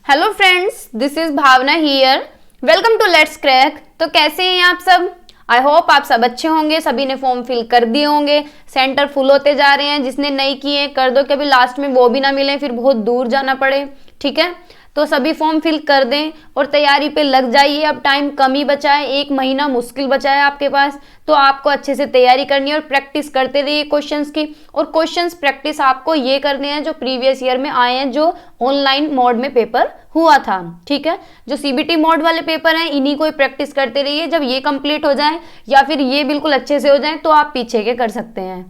Hello friends, this is Bhavna here. Welcome to let's crack. तो कैसे हैं आप सब? आई होप आप सब अच्छे होंगे। सभी ने फॉर्म फिल कर दिए होंगे। सेंटर फुल होते जा रहे हैं। जिसने नहीं किए कर दो, कभी लास्ट में वो भी ना मिले, फिर बहुत दूर जाना पड़े। ठीक है, तो सभी फॉर्म फिल कर दें और तैयारी पे लग जाइए। अब टाइम कम ही बचा है, 1 महीना मुश्किल बचा है आपके पास। तो आपको अच्छे से तैयारी करनी है और प्रैक्टिस करते रहिए क्वेश्चंस की। और क्वेश्चंस प्रैक्टिस आपको ये करने हैं जो प्रीवियस ईयर में आए हैं, जो ऑनलाइन मोड में पेपर हुआ था। ठीक है, जो सीबीटी मोड वाले पेपर हैं इन्हीं को प्रैक्टिस करते रहिए। जब ये कंप्लीट हो जाए या फिर ये बिल्कुल अच्छे से हो जाए तो आप पीछे के कर सकते हैं।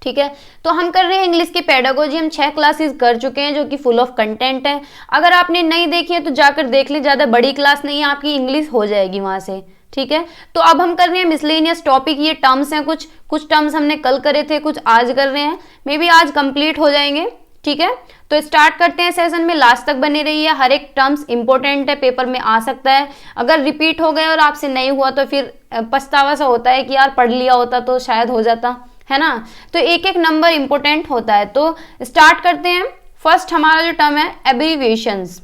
ठीक है, तो हम कर रहे हैं इंग्लिश की पेडागोजी। हम 6 क्लासेस कर चुके हैं जो कि फुल ऑफ कंटेंट है। अगर आपने नहीं देखी है तो जाकर देख ले, ज़्यादा बड़ी क्लास नहीं है, आपकी इंग्लिश हो जाएगी वहां से। ठीक है, तो अब हम कर रहे हैं मिसलेनियस टॉपिक। ये टर्म्स हैं, कुछ टर्म्स हमने कल करे थे, कुछ आज कर रहे हैं। मे बी आज कंप्लीट हो जाएंगे। ठीक है, तो स्टार्ट करते हैं सेशन में। लास्ट तक बने रहिए। हर एक टर्म्स इंपॉर्टेंट है, पेपर में आ सकता है। अगर रिपीट हो गए और आपसे नहीं हुआ तो फिर पछतावा सा होता है कि यार पढ़ लिया होता तो शायद हो जाता, है ना। तो एक एक नंबर इंपॉर्टेंट होता है। तो स्टार्ट करते हैं। फर्स्ट हमारा जो टर्म है एब्रीविएशंस।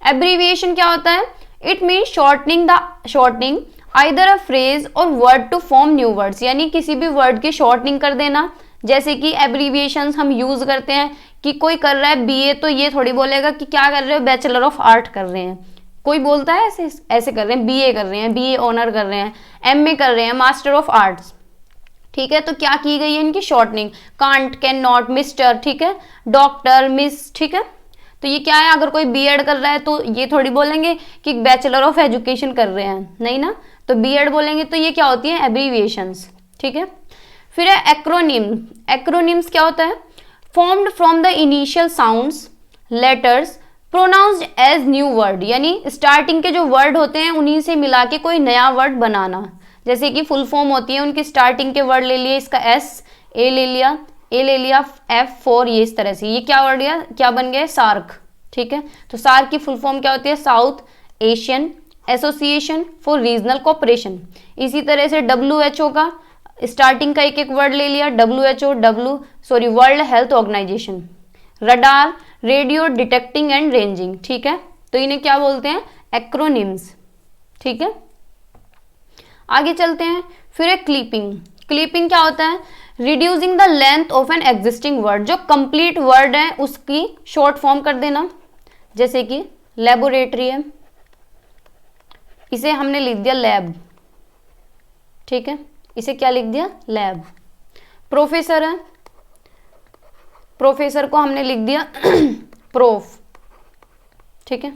एब्रीविएशन क्या होता है? It means shortening either a phrase or word to form new words, यानी किसी भी वर्ड की शॉर्टनिंग कर देना। जैसे कि एब्रीविएशंस हम यूज करते हैं कि कोई कर रहा है बीए तो ये थोड़ी बोलेगा कि क्या कर रहे हो, बैचलर ऑफ आर्ट कर रहे हैं। कोई बोलता है ऐसे ऐसे कर रहे हैं, बीए कर रहे हैं, बीए ऑनर कर रहे हैं, एमए कर रहे हैं, मास्टर ऑफ आर्ट्स। ठीक है, तो क्या की गई है इनकी shortening. Can't, can not, mister, ठीक है, डॉक्टर, मिस। ठीक है, तो ये क्या है? अगर कोई बीएड कर रहा है तो ये थोड़ी बोलेंगे कि बैचलर ऑफ एजुकेशन कर रहे हैं, नहीं ना, तो बीएड बोलेंगे। तो ये क्या होती है? एब्रीविएशंस। ठीक है, फिर है एक्रोनिम। एक्रोनिम्स क्या होता है? Formed from the initial sounds, letters pronounced as new word, यानी स्टार्टिंग के जो वर्ड होते हैं उन्हीं से मिला के कोई नया वर्ड बनाना। जैसे कि फुल फॉर्म होती है, उनकी स्टार्टिंग के वर्ड ले लिए, इसका एस, ए ले लिया, F4, ये इस तरह से। ये क्या वर्ड गया, क्या बन गया? सार्क। ठीक है, तो सार्क की फुल फॉर्म क्या होती है? South Asian association for regional cooperation. इसी तरह से WHO का स्टार्टिंग का एक एक वर्ड ले लिया, WHO world health organization. Radar, radio detecting and ranging. ठीक है, तो इन्हें क्या बोलते हैं? एक्रोनिम्स। ठीक है, आगे चलते हैं। फिर है क्लिपिंग। क्लिपिंग क्या होता है? Reducing the length of an existing word, जो कंप्लीट वर्ड है उसकी शॉर्ट फॉर्म कर देना। जैसे कि लेबोरेटरी है, इसे हमने लिख दिया लैब। ठीक है, इसे क्या लिख दिया? लैब। प्रोफेसर है, प्रोफेसर को हमने लिख दिया प्रोफ। ठीक है,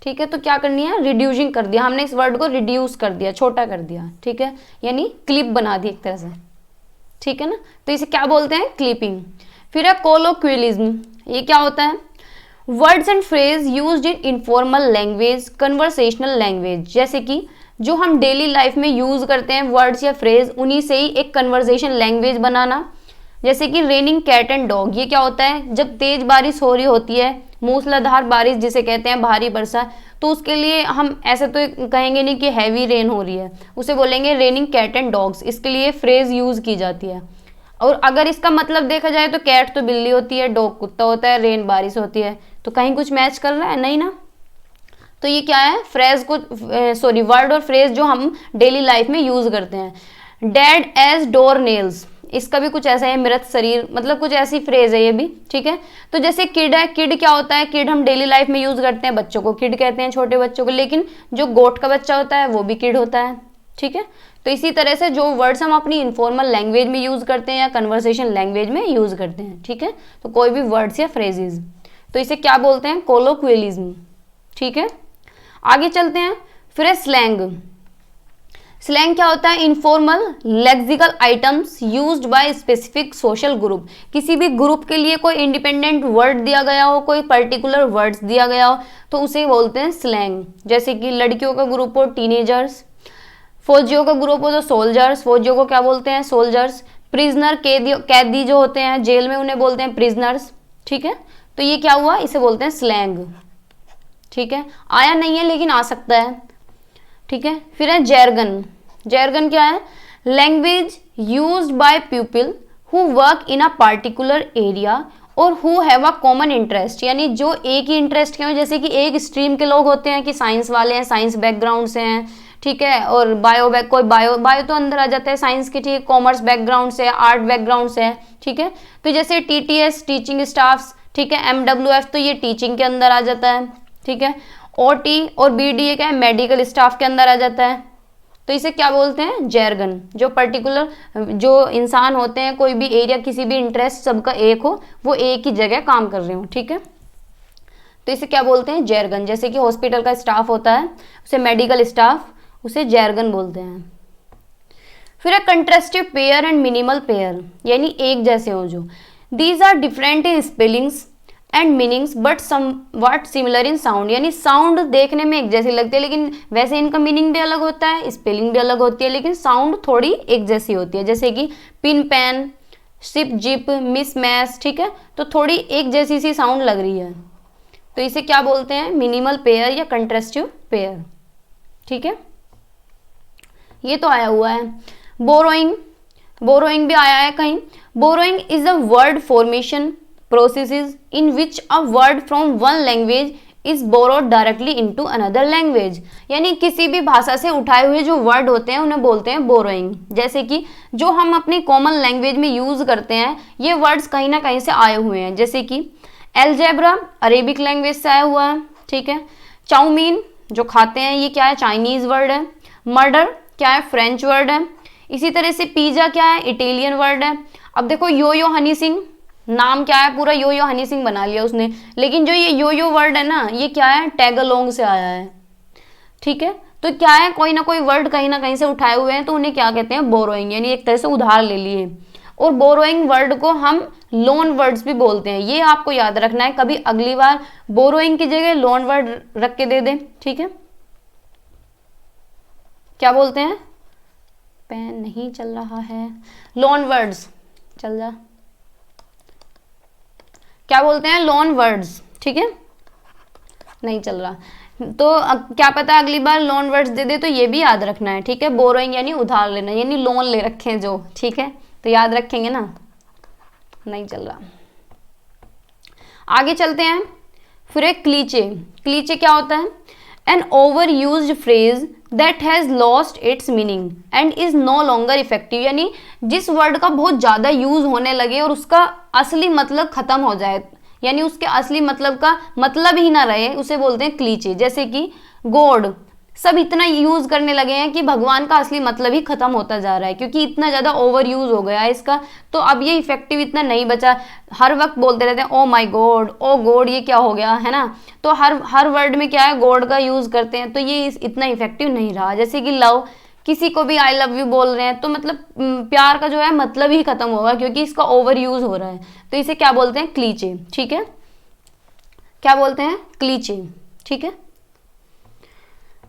ठीक है, तो क्या करनी है? रिड्यूसिंग कर दिया हमने, इस वर्ड को रिड्यूस कर दिया, छोटा कर दिया। ठीक है, यानी क्लिप बना दी एक तरह से। ठीक है ना, तो इसे क्या बोलते हैं? क्लिपिंग। फिर है कोलोक्वियलिज्म। ये क्या होता है? Words and phrase used in informal language, conversational language. जैसे कि जो हम डेली लाइफ में यूज करते हैं वर्ड्स या फ्रेज, उन्हीं से ही एक कन्वर्सेशन लैंग्वेज बनाना। जैसे कि रेनिंग कैट एंड डॉग। ये क्या होता है? जब तेज बारिश हो रही होती है, मूसलाधार बारिश जिसे कहते हैं, भारी वर्षा, तो उसके लिए हम ऐसे तो कहेंगे नहीं कि हैवी रेन हो रही है, उसे बोलेंगे रेनिंग कैट एंड डॉग्स। इसके लिए फ्रेज यूज की जाती है। और अगर इसका मतलब देखा जाए तो कैट तो बिल्ली होती है, डॉग कुत्ता होता है, रेन बारिश होती है, तो कहीं कुछ मैच कर रहा है? नहीं ना। तो ये क्या है? फ्रेज को वर्ड और फ्रेज जो हम डेली लाइफ में यूज करते हैं। डेड एज डोर नेल्स, इसका भी कुछ ऐसा है, मृत शरीर, मतलब कुछ ऐसी फ्रेज है ये भी। ठीक है, तो जैसे किड है, किड क्या होता है? किड हम डेली लाइफ में यूज करते हैं, बच्चों को किड कहते हैं, छोटे बच्चों को, लेकिन जो गोट का बच्चा होता है वो भी किड होता है। ठीक है, तो इसी तरह से जो वर्ड्स हम अपनी इनफॉर्मल लैंग्वेज में यूज करते हैं या कन्वर्सेशन लैंग्वेज में यूज करते हैं। ठीक है, तो कोई भी वर्ड्स या फ्रेजेस, तो इसे क्या बोलते हैं? कोलोक्वियलिज्म। ठीक है, आगे चलते हैं। फिर है स्लैंग। स्लैंग क्या होता है? Informal lexical items used by specific social group. किसी भी ग्रुप के लिए कोई इंडिपेंडेंट वर्ड दिया गया हो, कोई पर्टिकुलर वर्ड्स दिया गया हो, तो उसे बोलते हैं स्लैंग। जैसे कि लड़कियों का ग्रुप हो टीनेजर्स, फौजियों का ग्रुप हो तो सोल्जर्स, फौजियों को क्या बोलते हैं? सोल्जर्स। प्रिजनर, कैदी जो होते हैं जेल में, उन्हें बोलते हैं प्रिजनर्स। ठीक है, तो ये क्या हुआ? इसे बोलते हैं स्लैंग। ठीक है, आया नहीं है लेकिन आ सकता है। ठीक है, फिर है जैरगन। जैरगन क्या है? Language used by people who work in a particular area और who have a common interest, यानी जो एक ही इंटरेस्ट के हो, जैसे कि एक स्ट्रीम के लोग होते हैं कि साइंस वाले हैं, साइंस बैकग्राउंड से हैं, ठीक है, और कोई बायो तो अंदर आ जाता है साइंस के, ठीक है, कॉमर्स बैकग्राउंड से, आर्ट बैकग्राउंड से है, ठीक है। तो जैसे टीटीएस टीचिंग स्टाफ्स, ठीक है, एमडब्ल्यूएफ तो ये टीचिंग के अंदर आ जाता है, ठीक है। ओटी और बीडीए क्या है, मेडिकल स्टाफ के अंदर आ जाता है। तो इसे क्या बोलते हैं, जैरगन। जो पर्टिकुलर जो इंसान होते हैं, कोई भी एरिया, किसी भी इंटरेस्ट सबका एक हो, वो एक ही जगह काम कर रहे हो, ठीक है, तो इसे क्या बोलते हैं, जैरगन। जैसे कि हॉस्पिटल का स्टाफ होता है, उसे मेडिकल स्टाफ, उसे जैरगन बोलते हैं। फिर है contrastive pair and minimal pair, यानी एक जैसे हो जो। These are different in spellings and meanings but somewhat similar in sound, यानी साउंड देखने में एक जैसी लगती है, लेकिन वैसे इनका मीनिंग भी अलग होता है, स्पेलिंग भी अलग होती है, लेकिन साउंड थोड़ी एक जैसी होती है। जैसे कि pin pan, ship zip, miss match, ठीक है, तो थोड़ी एक जैसी सी साउंड लग रही है, तो इसे क्या बोलते हैं, मिनिमल पेयर या कंट्रास्टिव पेयर, ठीक है। ये तो आया हुआ है। बोरोइंग, बोरोइंग भी आया है कहीं। Borrowing is a word formation processes in which a word from one language is borrowed directly into another language, यानी किसी भी भाषा से उठाए हुए जो वर्ड होते हैं उन्हें बोलते हैं बोरोइंग। जैसे कि जो हम अपनी कॉमन लैंग्वेज में यूज करते हैं, ये वर्ड्स कहीं ना कहीं से आए हुए हैं। जैसे कि एल्जेब्रा अरेबिक लैंग्वेज से आया हुआ है, ठीक है। चाउमीन जो खाते हैं, ये क्या है, चाइनीज वर्ड है। मर्डर क्या है, फ्रेंच वर्ड है। इसी तरह से पिज्जा क्या है, इटालियन वर्ड है। अब देखो यो हनी सिंह, नाम क्या है पूरा, यो हनी सिंह बना लिया उसने, लेकिन जो ये यो वर्ड है ना, ये क्या है, टैगलोंग से आया है, ठीक है। तो क्या है, कोई ना कोई वर्ड कहीं ना कहीं से उठाए हुए हैं, तो उन्हें क्या कहते हैं, बोरोइंग, यानी एक तरह से उधार ले लिए। और बोरोइंग वर्ड को हम लोन वर्ड्स भी बोलते हैं, ये आपको याद रखना है, कभी अगली बार बोरोइंग की जगह लोन वर्ड रख के दे दें, ठीक है। क्या बोलते हैं, पेन नहीं चल रहा है, लोन वर्ड्स चल जा, क्या बोलते हैं, लोन वर्ड्स, ठीक है, नहीं चल रहा, तो क्या पता अगली बार लोन वर्ड्स दे दे, तो ये भी याद रखना है, ठीक है। बोरोइंग यानी उधार लेना, यानी लोन ले रखे हैं जो, ठीक है, तो याद रखेंगे ना, नहीं चल रहा। आगे चलते हैं। फिर एक क्लीचे। क्लीचे क्या होता है, an overused phrase that has lost its meaning and is no longer effective, यानी जिस वर्ड का बहुत ज्यादा यूज होने लगे और उसका असली मतलब खत्म हो जाए, यानी उसके असली मतलब का मतलब ही ना रहे, उसे बोलते हैं क्लीचे। जैसे कि गॉड, सब इतना यूज करने लगे हैं कि भगवान का असली मतलब ही खत्म होता जा रहा है, क्योंकि इतना ज्यादा ओवर यूज हो गया है इसका, तो अब ये इफेक्टिव इतना नहीं बचा। हर वक्त बोलते रहते हैं oh my God, oh God, ये क्या हो गया, है ना, तो हर वर्ड में क्या है, गॉड का यूज करते हैं, तो ये इतना इफेक्टिव नहीं रहा। जैसे कि लव, किसी को भी आई लव यू बोल रहे हैं, तो मतलब प्यार का जो है मतलब ही खत्म होगा, क्योंकि इसका ओवर यूज हो रहा है, तो इसे क्या बोलते हैं, क्लीचे, ठीक है, क्या बोलते हैं, क्लीचे, ठीक है।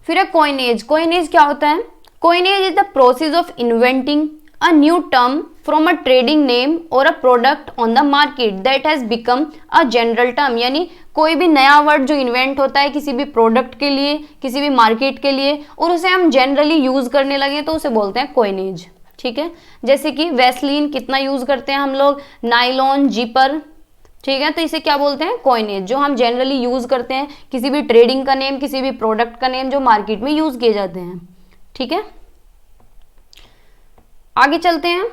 फिर है कोइनेज। कोइनेज क्या होता है, coinage is the process of inventing a new term from a trading name or a product on the market that has become a general term, यानी कोई भी नया वर्ड जो इन्वेंट होता है किसी भी प्रोडक्ट के लिए, किसी भी मार्केट के लिए, और उसे हम जनरली यूज करने लगे, तो उसे बोलते हैं कोइनेज, ठीक है। जैसे कि वैसलीन कितना यूज करते हैं हम लोग, नाइलॉन, जीपर, ठीक है, तो इसे क्या बोलते हैं, कॉइनेज, जो हम जनरली यूज करते हैं, किसी भी ट्रेडिंग का नेम, किसी भी प्रोडक्ट का नेम जो मार्केट में यूज किए जाते हैं, ठीक है। आगे चलते हैं।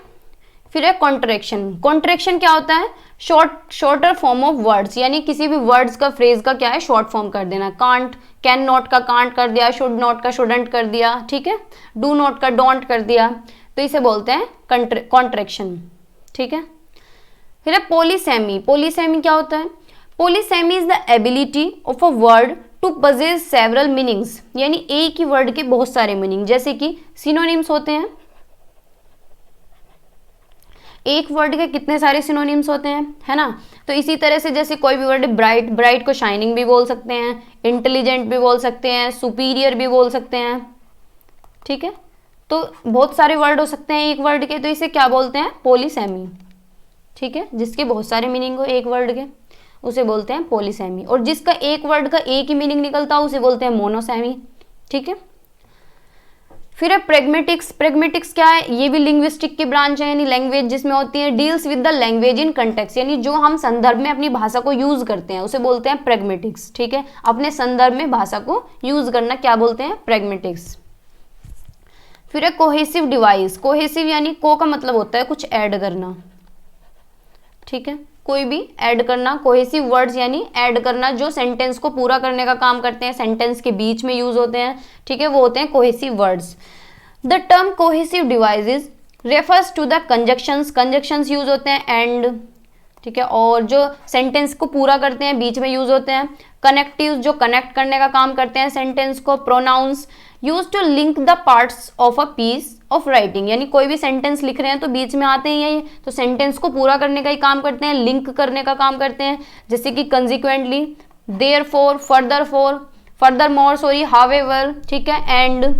फिर है कॉन्ट्रैक्शन। कॉन्ट्रैक्शन क्या होता है, शॉर्टर फॉर्म ऑफ वर्ड्स, यानी किसी भी वर्ड्स का, फ्रेज का क्या है, शॉर्ट फॉर्म कर देना। कांट, कैन नॉट का कांट कर दिया, शुड नॉट का शुडंट कर दिया, ठीक है, डू नॉट का डोंट कर दिया, तो इसे बोलते हैं कॉन्ट्रैक्शन, ठीक है। फिर है पॉलीसेमी। पॉलीसेमी क्या होता है, polysemy is the ability of a word to possess several meanings, यानी एक ही वर्ड के बहुत सारे मीनिंग। जैसे कि सिनोनिम्स होते हैं, एक वर्ड के कितने सारे सिनोनिम्स होते हैं, है ना, तो इसी तरह से जैसे कोई भी वर्ड, ब्राइट, ब्राइट को शाइनिंग भी बोल सकते हैं, इंटेलिजेंट भी बोल सकते हैं, सुपीरियर भी बोल सकते हैं, ठीक है, तो बहुत सारे वर्ड हो सकते हैं एक वर्ड के, तो इसे क्या बोलते हैं, पॉलीसेमी, ठीक है, जिसके बहुत सारे मीनिंग हो एक वर्ड के, उसे बोलते हैं पॉलीसेमी, और जिसका एक वर्ड का एक ही मीनिंग निकलता हो उसे बोलते हैं मोनोसेमी, ठीक है। फिर है प्रेगमेटिक्स। प्रेगमेटिक्स क्या है, ये भी लिंग्विस्टिक की ब्रांच है, यानी लैंग्वेज जिसमें होती है। Deals with the language in context, यानी जो हम संदर्भ में अपनी भाषा को यूज करते हैं उसे बोलते हैं प्रेगमेटिक्स। ठीक है, अपने संदर्भ में भाषा को यूज करना क्या बोलते हैं, प्रेगमेटिक्स। फिर है कोहेसिव डिवाइस। कोहेसिव यानी को का मतलब होता है कुछ ऐड करना। ठीक है, कोई भी ऐड करना। कोहेसिव वर्ड्स यानी ऐड करना, जो सेंटेंस को पूरा करने का काम करते हैं, सेंटेंस के बीच में यूज होते हैं। ठीक है, वो होते हैं cohesive words. The term cohesive devices refers to the conjunctions. Conjunctions use होते हैं एंड, ठीक है, और जो सेंटेंस को पूरा करते हैं बीच में यूज होते हैं। कनेक्टिव, जो कनेक्ट करने का काम करते हैं सेंटेंस को। Pronouns use to link the parts of a piece of writing, यानी कोई भी सेंटेंस लिख रहे हैं तो बीच में आते हैं ये, तो सेंटेंस को पूरा करने का ही काम करते हैं, लिंक करने का काम करते हैं। जैसे कि consequently, therefore, furthermore, sorry, however, ठीक है, एंड,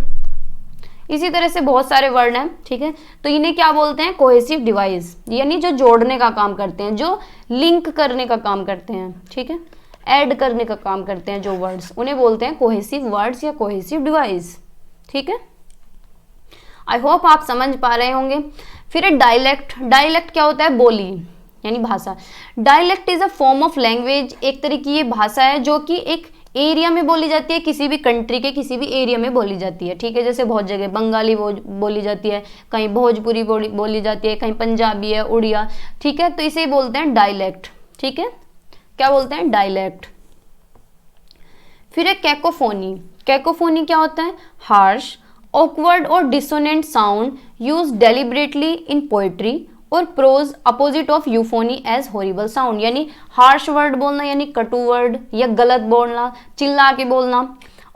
इसी तरह से बहुत सारे वर्ड हैं। ठीक है, तो इन्हें क्या बोलते हैं, कोहेसिव डिवाइस, यानी जो जोड़ने का काम करते हैं, जो लिंक करने का काम करते हैं। ठीक है, ऐड करने का काम करते हैं जो वर्ड्स, उन्हें बोलते हैं कोहेसिव वर्ड्स या कोहेसिव डिवाइस। ठीक है, आई होप आप समझ पा रहे होंगे। फिर डायलेक्ट। डायलेक्ट क्या होता है, बोली यानी भाषा। Dialect is a form of language, एक तरह की ये भाषा है जो कि एक एरिया में बोली जाती है, किसी भी कंट्री के किसी भी एरिया में बोली जाती है। ठीक है, जैसे बहुत जगह बंगाली बोली जाती है, कहीं भोजपुरी बोली जाती है, कहीं पंजाबी है, उड़िया। ठीक है, तो इसे बोलते हैं डायलेक्ट। ठीक है, क्या बोलते हैं, डायलेक्ट। फिर है कैकोफोनी। कैकोफोनी क्या होता है, हार्श, ऑकवर्ड और dissonant sound use deliberately in poetry और prose, opposite of euphony as horrible sound, यानी हार्श वर्ड बोलना यानी कटु वर्ड या गलत बोलना, चिल्ला के बोलना।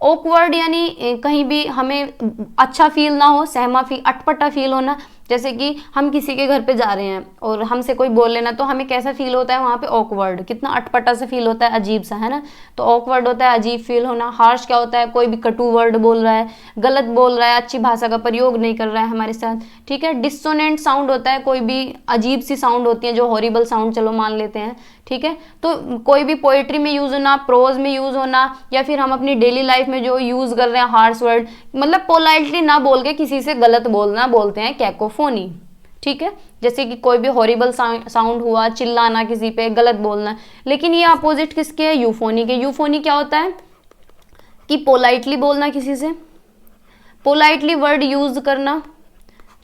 ऑकवर्ड यानी कहीं भी हमें अच्छा फील ना हो, सहमा फील, अटपटा फील होना। जैसे कि हम किसी के घर पे जा रहे हैं और हमसे कोई बोल लेना तो हमें कैसा फील होता है वहाँ पे, ऑकवर्ड, कितना अटपटा सा फील होता है, अजीब सा, है ना। तो ऑकवर्ड होता है अजीब फील होना। हार्श क्या होता है, कोई भी कटु वर्ड बोल रहा है, गलत बोल रहा है, अच्छी भाषा का प्रयोग नहीं कर रहा है हमारे साथ। ठीक है, डिसोनेंट साउंड होता है, कोई भी अजीब सी साउंड होती है, जो हॉरिबल साउंड चलो मान लेते हैं। ठीक है, तो कोई भी पोएट्री में यूज होना, प्रोज में यूज होना, या फिर हम अपनी डेली लाइफ में जो यूज कर रहे हैं हार्श वर्ड, मतलब पोलाइटली ना बोल के किसी से गलत बोलना, बोलते हैं कैकोफोनी। ठीक है, जैसे कि कोई भी हॉरिबल साउंड हुआ, चिल्लाना किसी पे, गलत बोलना। लेकिन ये अपोजिट किसके है, यूफोनी के। यूफोनी क्या होता है कि पोलाइटली बोलना, किसी से पोलाइटली वर्ड यूज करना।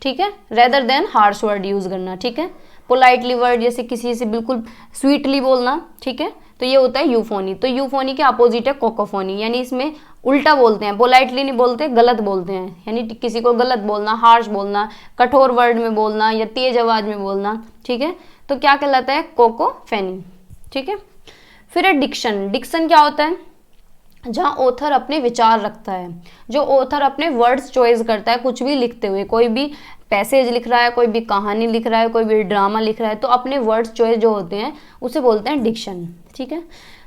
ठीक है, rather than harsh word use करना। ठीक है, पोलाइटली वर्ड जैसे किसी से बिल्कुल स्वीटली बोलना। ठीक है, तो ये होता है यूफोनी। तो यूफोनी के अपोजिट है कोकोफोनी, यानी इसमें उल्टा बोलते हैं, पोलाइटली नहीं बोलते, गलत बोलते हैं, यानी किसी को गलत बोलना, हार्श बोलना, कठोर वर्ड में बोलना या तेज आवाज में बोलना। ठीक है, तो क्या कहलाता है, कोकोफेनी। ठीक है, फिर है डिक्शन। डिक्शन क्या होता है, जहाँ ऑथर अपने विचार रखता है, जो ऑथर अपने वर्ड्स चॉइस करता है कुछ भी लिखते हुए, कोई भी पैसेज लिख रहा है, कोई भी कहानी लिख रहा है, कोई भी ड्रामा लिख रहा है, तो अपने वर्ड्स चॉइस जो होते हैं उसे बोलते हैं डिक्शन। ठीक है,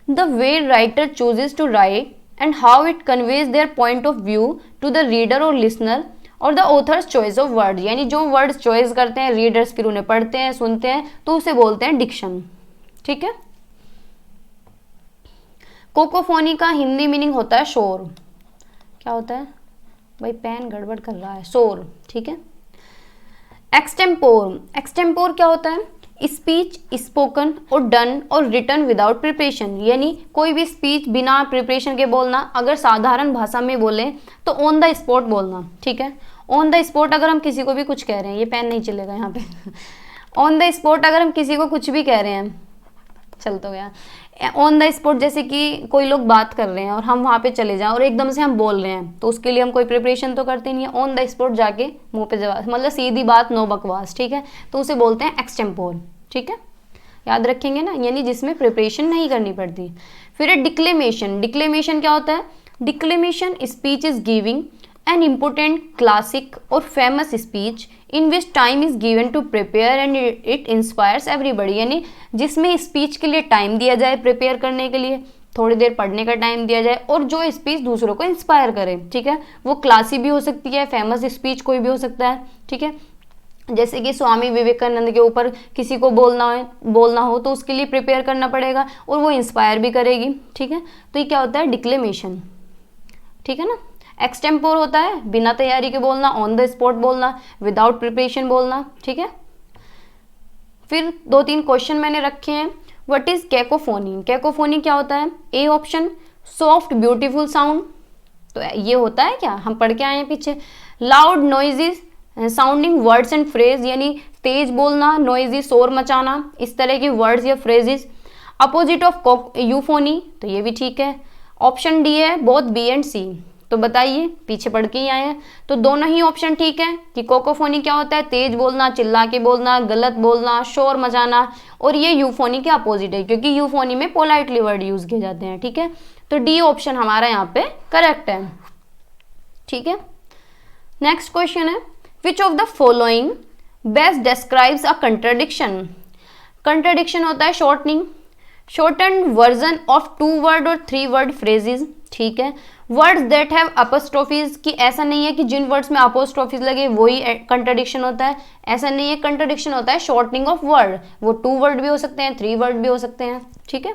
the way writer chooses to write and how it conveys their point of view to the reader और लिसनर और the author's choice of word, यानी जो वर्ड्स चॉइस करते हैं रीडर्स, फिर उन्हें पढ़ते हैं, सुनते हैं, तो उसे बोलते हैं डिक्शन। ठीक है, कोकोफोनी का हिंदी मीनिंग होता है शोर। क्या होता है भाई, पेन गड़बड़ कर रहा है, शोर। ठीक है, एक्सटेम्पोर। एक्सटेम्पोर क्या होता है, स्पीच स्पोकन और डन और रिटन विदाउट प्रिपरेशन, यानी कोई भी स्पीच बिना प्रिपरेशन के बोलना। अगर साधारण भाषा में बोले तो ऑन द स्पॉट बोलना। ठीक है, ऑन द स्पॉट अगर हम किसी को भी कुछ कह रहे हैं, ये पेन नहीं चलेगा यहाँ पे ऑन द स्पॉट अगर हम किसी को कुछ भी कह रहे हैं, चल तो गया, ऑन द स्पॉट जैसे कि कोई लोग बात कर रहे हैं और हम वहाँ पे चले जाएं और एकदम से हम बोल रहे हैं, तो उसके लिए हम कोई प्रिपरेशन तो करते नहीं है, ऑन द स्पॉट जाके मुंह पे जवाब, मतलब सीधी बात, नो बकवास। ठीक है, तो उसे बोलते हैं एक्सटेम्पोर। ठीक है, याद रखेंगे ना, यानी जिसमें प्रिपरेशन नहीं करनी पड़ती। फिर है डिक्लेमेशन। डिक्लेमेशन क्या होता है, डिक्लेमेशन speech is giving an important classic or famous speech in which time is given to prepare and it inspires everybody, यानी जिसमें स्पीच के लिए टाइम दिया जाए, प्रिपेयर करने के लिए थोड़ी देर पढ़ने का टाइम दिया जाए, और जो स्पीच दूसरों को इंस्पायर करे। ठीक है, वो क्लासी भी हो सकती है, फेमस स्पीच कोई भी हो सकता है। ठीक है, जैसे कि स्वामी विवेकानंद के ऊपर किसी को बोलना हो तो उसके लिए प्रिपेयर करना पड़ेगा और वो इंस्पायर भी करेगी। ठीक है, तो ये क्या होता है, डिक्लेमेशन। ठीक है ना, एक्सटेम्पोर होता है बिना तैयारी के बोलना, ऑन द स्पॉट बोलना, विदाउट प्रिपरेशन बोलना, ठीक है। फिर 2-3 क्वेश्चन मैंने रखे हैं। What is cacophony? कैकोफोनी क्या होता है? A option soft beautiful sound, तो ये होता है क्या, हम पढ़ के आए हैं पीछे। Loud noises sounding words and phrase, यानी तेज बोलना, नॉइजी शोर मचाना, इस तरह के वर्ड्स या फ्रेजेस। अपोजिट ऑफ यूफोनी, तो ये भी ठीक है। ऑप्शन डी है बोथ बी एंड सी, तो बताइए, पीछे पढ़ के ही आए हैं, तो दोनों ही ऑप्शन ठीक है कि कोकोफोनी क्या होता है, तेज बोलना, चिल्ला के बोलना, गलत बोलना, शोर मचाना, और ये यूफोनी के अपोजिट है क्योंकि यूफोनी में पोलाइटली वर्ड यूज किए जाते हैं, ठीक है। तो डी ऑप्शन हमारा यहाँ पे करेक्ट है, ठीक है। नेक्स्ट क्वेश्चन है which of the following best describes a contradiction? Contradiction होता है shortening, shorten version of 2 word और 3 वर्ड फ्रेजेस, ठीक है। वर्ड्स दैट हैव अपोस्ट्रोफीज, कि ऐसा नहीं है कि जिन वर्ड्स में अपोस्ट्रोफीज लगे वही कंट्राडिक्शन होता है, ऐसा नहीं है। कंट्राडिक्शन होता है शॉर्टनिंग ऑफ वर्ड, वो 2 वर्ड भी हो सकते हैं, 3 वर्ड भी हो सकते हैं, ठीक है।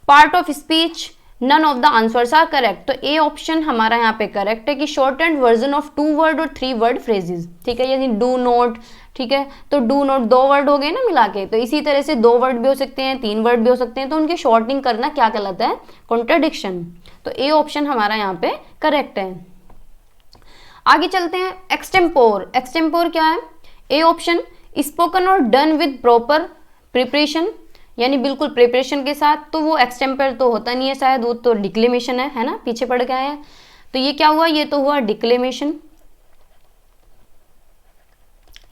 Part of speech, none of the answers are correct, तो ए ऑप्शन हमारा यहाँ पे करेक्ट है कि short and version of 2 word और 3 वर्ड फ्रेजेस, ठीक है। यानी डू नोट, ठीक है, तो डू नोट 2 वर्ड हो गए ना मिला के, तो इसी तरह से 2 वर्ड भी हो सकते हैं, 3 वर्ड भी हो सकते हैं, तो उनकी शॉर्टिंग करना क्या कहलाता है, कॉन्ट्राडिक्शन। तो ए ऑप्शन हमारा यहाँ पे करेक्ट है। आगे चलते हैं, एक्सटेम्पोर। एक्सटेम्पोर क्या है? ए ऑप्शन स्पोकन और डन विद प्रॉपर प्रिपरेशन, यानी बिल्कुल प्रिपरेशन के साथ, तो वो एक्सटेम्पर तो होता नहीं है शायद, वो तो डिक्लेमेशन है ना, पीछे पढ़ के आए हैं। तो ये क्या हुआ, ये तो हुआ डिक्लेमेशन,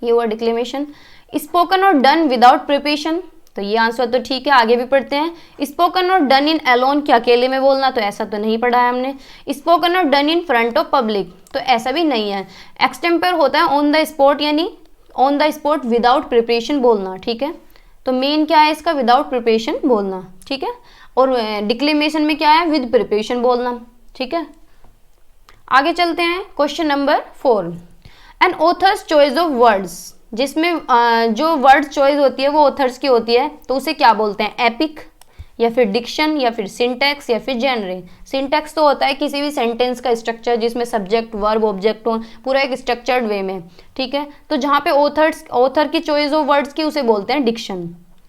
ये हुआ डिक्लेमेशन। स्पोकन और डन विदाउट प्रिपरेशन, तो ये आंसर तो ठीक है। आगे भी पढ़ते हैं, स्पोकन और डन इन अलोन, क्या अकेले में बोलना, तो ऐसा तो नहीं पढ़ा है हमने। स्पोकन और done in front of public, तो ऐसा भी नहीं है। एक्सटेम्पर होता है ऑन द स्पॉट, यानी on the spot without preparation बोलना, ठीक है। तो मेन क्या है इसका, विदाउट प्रिपरेशन बोलना, ठीक है। और डिक्लेमेशन में क्या है, विद प्रिपरेशन बोलना, ठीक है। आगे चलते हैं, question number 4, an author's choice of words, जिसमें जो वर्ड चॉइस होती है वो ऑथर्स की होती है, तो उसे क्या बोलते हैं, एपिक या फिर डिक्शन या फिर सिंटैक्स या फिर जेनरे। सिंटैक्स तो होता है किसी भी सेंटेंस का स्ट्रक्चर जिसमें सब्जेक्ट वर्ब ऑब्जेक्ट हो, पूरा एक स्ट्रक्चर्ड वे में, ठीक है। तो जहाँ पे ऑथर की चॉइस ऑफ वर्ड्स की उसे बोलते हैं डिक्शन,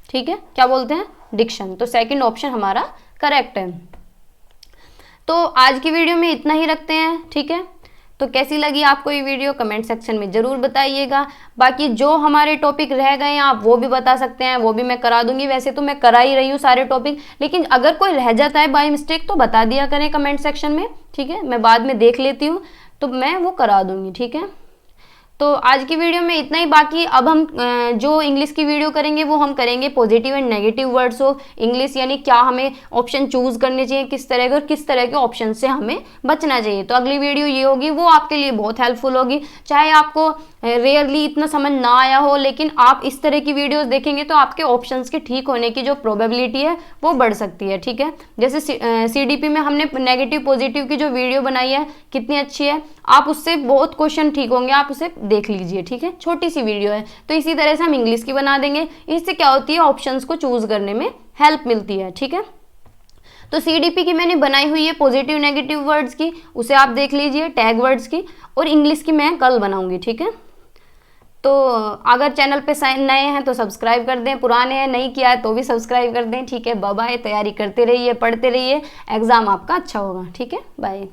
ठीक है। क्या बोलते हैं, डिक्शन। तो सेकंड ऑप्शन हमारा करेक्ट है। तो आज की वीडियो में इतना ही रखते हैं, ठीक है। तो कैसी लगी आपको ये वीडियो कमेंट सेक्शन में ज़रूर बताइएगा। बाकी जो हमारे टॉपिक रह गए हैं आप वो भी बता सकते हैं, वो भी मैं करा दूंगी। वैसे तो मैं करा ही रही हूँ सारे टॉपिक, लेकिन अगर कोई रह जाता है बाय मिस्टेक तो बता दिया करें कमेंट सेक्शन में, ठीक है। मैं बाद में देख लेती हूँ तो मैं वो करा दूंगी, ठीक है। तो आज की वीडियो में इतना ही। बाकी अब हम जो इंग्लिश की वीडियो करेंगे वो हम करेंगे positive and negative words of English, यानी क्या हमें ऑप्शन चूज करने चाहिए, किस तरह के और किस तरह के ऑप्शन से हमें बचना चाहिए। तो अगली वीडियो ये होगी, वो आपके लिए बहुत हेल्पफुल होगी। चाहे आपको रेयरली इतना समझ ना आया हो, लेकिन आप इस तरह की वीडियोस देखेंगे तो आपके ऑप्शंस के ठीक होने की जो प्रोबेबिलिटी है वो बढ़ सकती है, ठीक है। जैसे CDP में हमने नेगेटिव पॉजिटिव की जो वीडियो बनाई है कितनी अच्छी है, आप उससे बहुत क्वेश्चन ठीक होंगे, आप उसे देख लीजिए, ठीक है। छोटी सी वीडियो है, तो इसी तरह से हम इंग्लिश की बना देंगे। इससे क्या होती है, ऑप्शंस को चूज करने में हेल्प मिलती है, ठीक है। तो CDP की मैंने बनाई हुई है पॉजिटिव नेगेटिव वर्ड्स की, उसे आप देख लीजिए, टैग वर्ड्स की, और इंग्लिश की मैं कल बनाऊंगी, ठीक है। तो अगर चैनल पे नए हैं तो सब्सक्राइब कर दें, पुराने हैं नहीं किया है तो भी सब्सक्राइब कर दें, ठीक है। बाय बाय, तैयारी करते रहिए, पढ़ते रहिए, एग्जाम आपका अच्छा होगा, ठीक है। बाय।